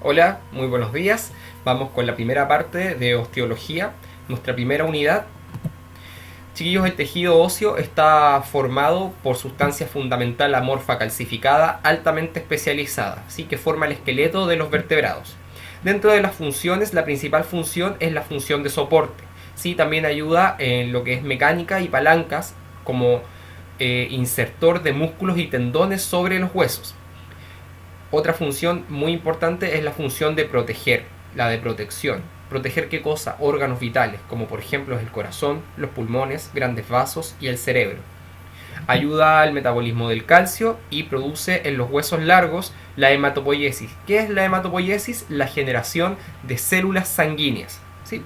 Hola, muy buenos días. Vamos con la primera parte de osteología, nuestra primera unidad. Chiquillos, el tejido óseo está formado por sustancia fundamental amorfa calcificada altamente especializada, ¿sí? Que forma el esqueleto de los vertebrados. Dentro de las funciones, la principal función es la función de soporte. ¿Sí? También ayuda en lo que es mecánica y palancas como insertor de músculos y tendones sobre los huesos. Otra función muy importante es la función de proteger, la de protección. ¿Proteger qué cosa? Órganos vitales, como por ejemplo el corazón, los pulmones, grandes vasos y el cerebro. Ayuda al metabolismo del calcio y produce en los huesos largos la hematopoiesis. ¿Qué es la hematopoiesis? La generación de células sanguíneas. ¿Sí?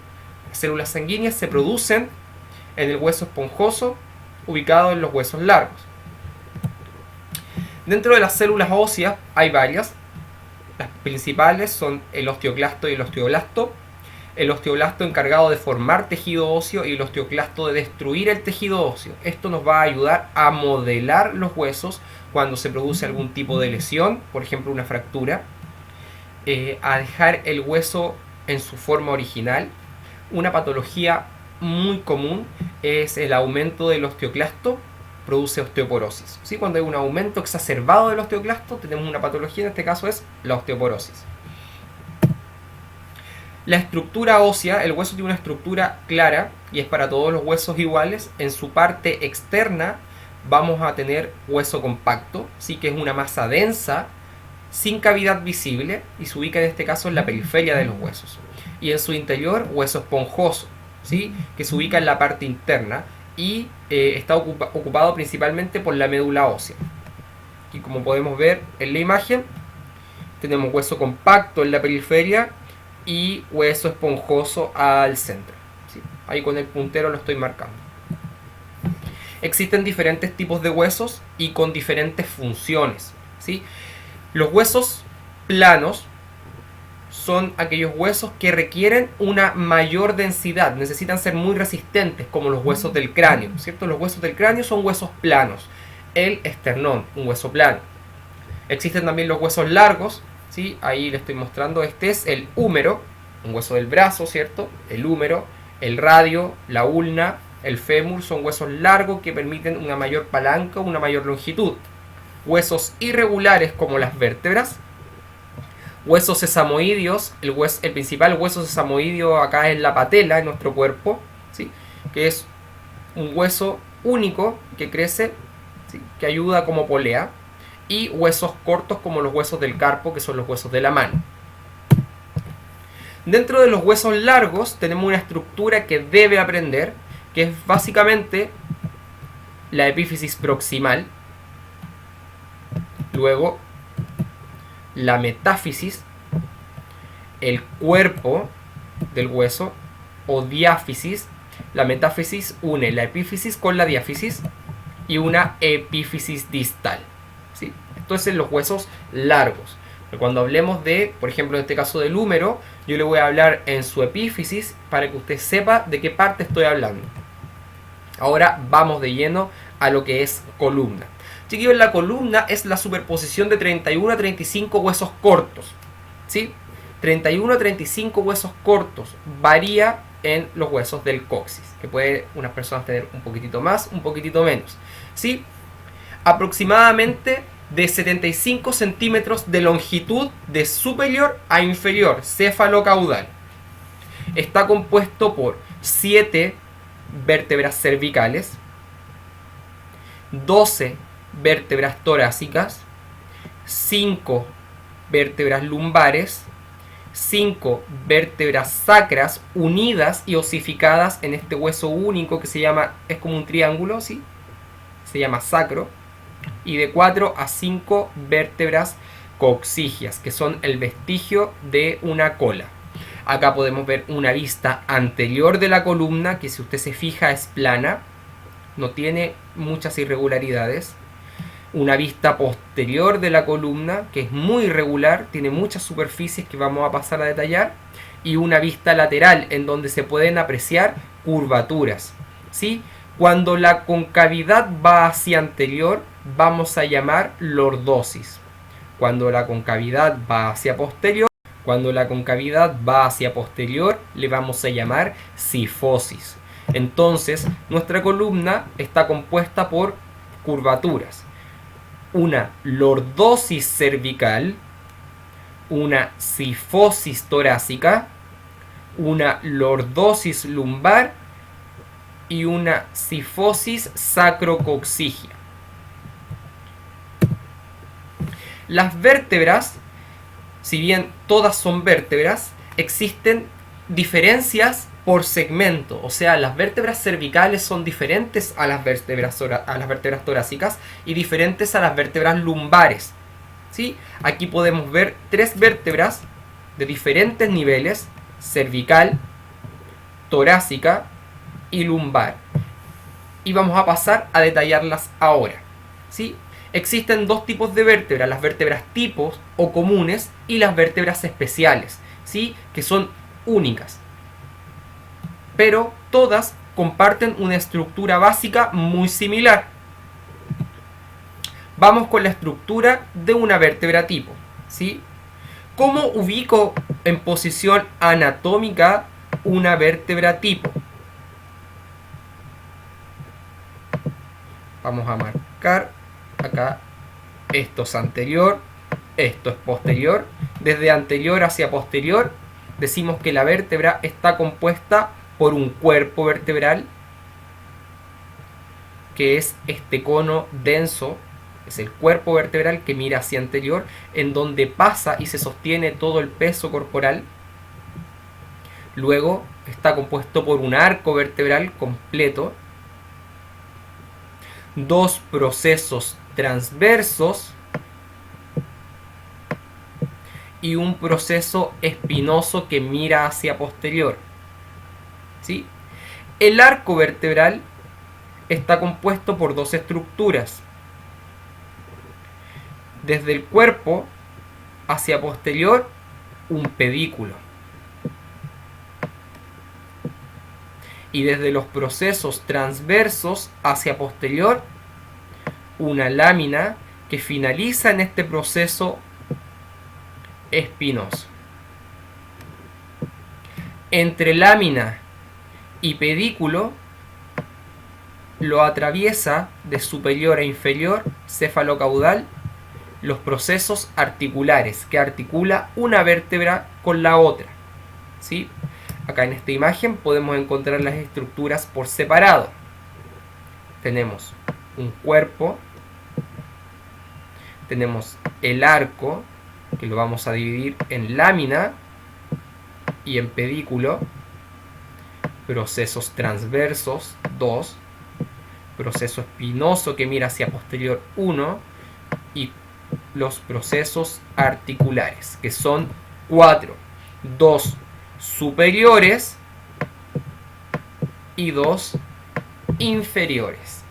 Las células sanguíneas se producen en el hueso esponjoso ubicado en los huesos largos. Dentro de las células óseas hay varias. Las principales son el osteoclasto y el osteoblasto. El osteoblasto encargado de formar tejido óseo y el osteoclasto de destruir el tejido óseo. Esto nos va a ayudar a modelar los huesos cuando se produce algún tipo de lesión, por ejemplo una fractura, a dejar el hueso en su forma original. Una patología muy común es el aumento del osteoclasto, produce osteoporosis. ¿Sí? Cuando hay un aumento exacerbado del osteoclasto, tenemos una patología, en este caso es la osteoporosis. La estructura ósea, el hueso tiene una estructura clara y es para todos los huesos iguales. En su parte externa vamos a tener hueso compacto, ¿sí? Que es una masa densa, sin cavidad visible y se ubica en este caso en la periferia de los huesos. Y en su interior, hueso esponjoso, ¿sí? Que se ubica en la parte interna y está ocupado principalmente por la médula ósea. Y como podemos ver en la imagen, tenemos hueso compacto en la periferia y hueso esponjoso al centro. ¿Sí? Ahí con el puntero lo estoy marcando. Existen diferentes tipos de huesos y con diferentes funciones. ¿Sí? Los huesos planos son aquellos huesos que requieren una mayor densidad, necesitan ser muy resistentes, como los huesos del cráneo, ¿cierto? Los huesos del cráneo son huesos planos. El esternón, un hueso plano. Existen también los huesos largos, ¿sí? Ahí le estoy mostrando, este es el húmero, un hueso del brazo, ¿cierto? El húmero, el radio, la ulna, el fémur son huesos largos que permiten una mayor palanca, una mayor longitud. Huesos irregulares como las vértebras. Huesos sesamoideos, el principal hueso sesamoideo acá es la patela en nuestro cuerpo, ¿sí? Que es un hueso único que crece, ¿sí? Que ayuda como polea. Y huesos cortos como los huesos del carpo, que son los huesos de la mano. Dentro de los huesos largos tenemos una estructura que debe aprender, que es básicamente la epífisis proximal, luego la metáfisis, el cuerpo del hueso o diáfisis. La metáfisis une la epífisis con la diáfisis y una epífisis distal. ¿Sí? Esto es en los huesos largos. Pero cuando hablemos de, por ejemplo, en este caso del húmero, yo le voy a hablar en su epífisis para que usted sepa de qué parte estoy hablando. Ahora vamos de lleno a lo que es columna. Chiquillos, la columna es la superposición de 31 a 35 huesos cortos. ¿Sí? 31 a 35 huesos cortos. Varía en los huesos del coxis, que puede unas personas tener un poquitito más, un poquitito menos. ¿Sí? Aproximadamente de 75 centímetros de longitud de superior a inferior, céfalo-caudal. Está compuesto por 7 vértebras cervicales, 12 vértebras torácicas, 5 vértebras lumbares, 5 vértebras sacras unidas y osificadas en este hueso único que se llama, es como un triángulo, ¿sí? Se llama sacro, y de 4 a 5 vértebras coxigias, que son el vestigio de una cola. Acá podemos ver una vista anterior de la columna, que si usted se fija es plana, no tiene muchas irregularidades. Una vista posterior de la columna, que es muy irregular, tiene muchas superficies que vamos a pasar a detallar. Y una vista lateral, en donde se pueden apreciar curvaturas. ¿Sí? Cuando la concavidad va hacia anterior, vamos a llamar lordosis. Cuando la concavidad va hacia posterior, Cuando la concavidad va hacia posterior, le vamos a llamar cifosis. Entonces, nuestra columna está compuesta por curvaturas. Una lordosis cervical, una cifosis torácica, una lordosis lumbar y una cifosis sacrococcígea. Las vértebras, si bien todas son vértebras, existen diferencias por segmento. O sea, las vértebras cervicales son diferentes a las vértebras torácicas y diferentes a las vértebras lumbares. ¿Sí? Aquí podemos ver 3 vértebras de diferentes niveles: cervical, torácica y lumbar. Y vamos a pasar a detallarlas ahora. ¿Sí? Existen 2 tipos de vértebras: las vértebras tipos o comunes y las vértebras especiales, ¿sí? Que son únicas, pero todas comparten una estructura básica muy similar. Vamos con la estructura de una vértebra tipo, ¿sí? ¿Cómo ubico en posición anatómica una vértebra tipo? Vamos a marcar acá. Esto es anterior, esto es posterior. Desde anterior hacia posterior decimos que la vértebra está compuesta por un cuerpo vertebral, que es este cono denso. Es el cuerpo vertebral que mira hacia anterior, en donde pasa y se sostiene todo el peso corporal. Luego está compuesto por un arco vertebral completo, 2 procesos transversos y un proceso espinoso que mira hacia posterior. ¿Sí? El arco vertebral está compuesto por 2 estructuras. Desde el cuerpo hacia posterior, un pedículo. Y desde los procesos transversos hacia posterior, una lámina que finaliza en este proceso espinoso. Entre lámina y pedículo lo atraviesa de superior a inferior cefalocaudal los procesos articulares que articula una vértebra con la otra. ¿Sí? Acá en esta imagen podemos encontrar las estructuras por separado. Tenemos un cuerpo, tenemos el arco, que lo vamos a dividir en lámina y en pedículo, procesos transversos 2, proceso espinoso que mira hacia posterior 1 y los procesos articulares, que son 4, 2 superiores y 2 inferiores.